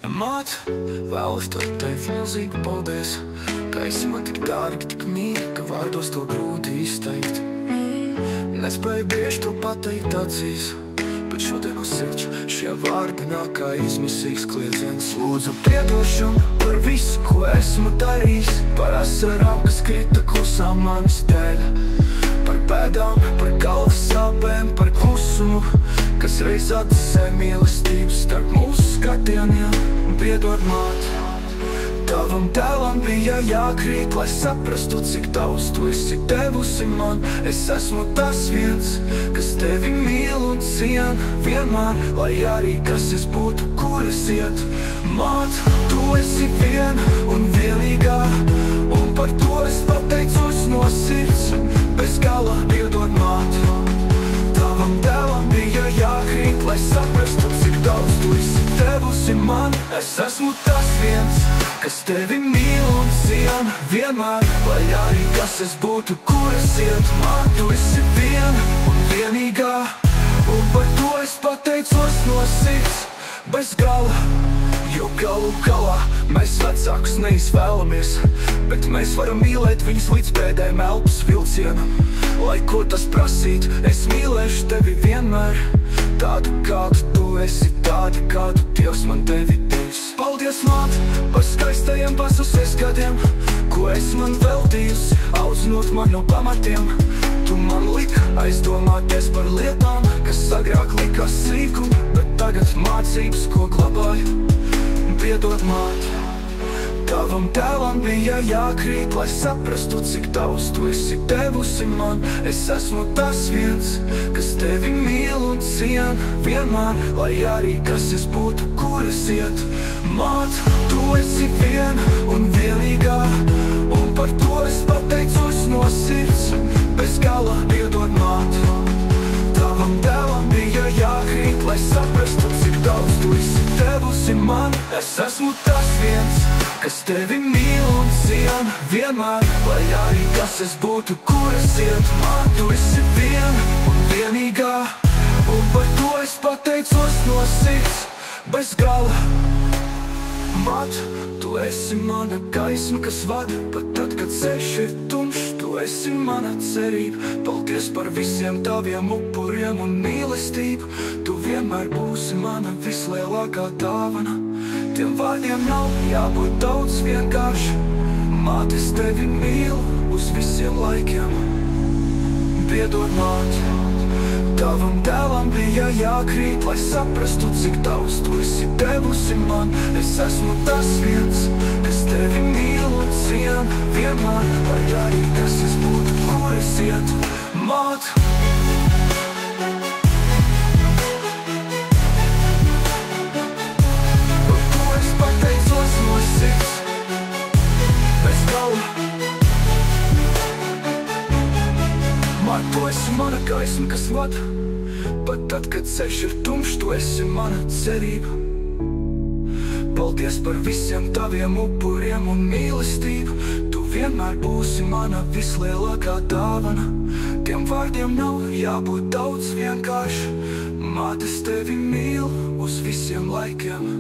Māt, vēlos to teikt milzīgi paldies, ka esi man tik dārgi, tik mīļi, ka vārdos to grūti izteikt. Nespēju bieži to pateikt acīs, bet šodien no sirds šie vārdi nāk kā izmisīgs kliedziens. Lūdzu piedošanu par visu, ko esmu darījis, par asarām, kas krita klusām manis dēļ, par pēdām, par galvas sāpēm, par klusumu, kas reiz atdesē mīlestību starp mūsu skatieniem. Piedod, māt, tavam tēlam bija jākrīt, lai saprastu, cik daudz tu esi devusi man. Es esmu tas viens, kas tevi mīl un cien vienmēr, lai arī kas es būtu, kur es iet. Māt, tu esi viena un vienīgā, un par to es pateicos no sirds bez gala. Piedod, māt, tavam tēlam bija jākrīt, lai saprastu, cik daudz tu esi devusi man. Es esmu tas viens, kas tevi mīl un cien vienmēr, lai arī kas es būtu, kur es iet. Man tu esi viena un vienīgā, un par to es pateicos no sirds bez gala. Jo galu galā mēs vecākus neizvēlamies, bet mēs varam mīlēt viņus līdz pēdējiem elpas vilcienam. Lai ko tas prasītu, es mīlēšu tevi vienmēr, tādu kādu tu esi, tādu kādu Dievs man tevi devis. Paldies, māt, par skaistajiem pazusies gadiem, ko esi man veltījusi, audzinot man no pamatiem. Tu man lika aizdomāties par lietām, kas agrāk likās sīkumi, bet tagad mācības, ko glabāju. Piedod, māt, tavam tēlam bija jākrīt, lai saprastu, cik daudz tu esi devusi man. Es esmu tas viens, kas tevi mīl un cien vienmēr, lai arī kas es būtu, kur es iet. Māt, tu esi viena un vienīgā, un par to es pateicos no sirds bez gala. Piedod, māt, tavam tēlam bija jākrīt, lai saprastu, cik daudz tu esi devusi man. Es esmu tas viens, kas tevi mīl un cien vienmēr, lai arī kas es būtu, kur es iet. Man tu esi viena un vienīgā, un par to es pateicos no sirds bez gala. Māt, tu esi mana gaisma, kas vada, pat tad, kad ceļš ir tumšs. Tu esi mana cerība, paldies par visiem taviem upuriem un mīlestību. Tu vienmēr būsi mana vislielākā dāvana. Tiem vārdiem nav jābūt daudz vienkārši. Māt, es tevi mīlu uz visiem laikiem. Piedod, māt, tavam tēlam bija jākrīt, lai saprastu, cik daudz tu esi devusi man. Es esmu tas viens, kas tevi mīl un cien vienmēr, lai arī kas es būtu, kur es iet. Māt, par to es pateicos no sirds bez gala. Māt, tu esi mana gaisma, kas vada, pat tad, kad ceļš ir tumšs. Tu esi mana cerība, paldies par visiem taviem upuriem un mīlestību. Tu vienmēr būsi mana vislielākā dāvana. Tiem vārdiem nav jābūt daudz vienkārši. Māt, es tevi mīlu uz visiem laikiem.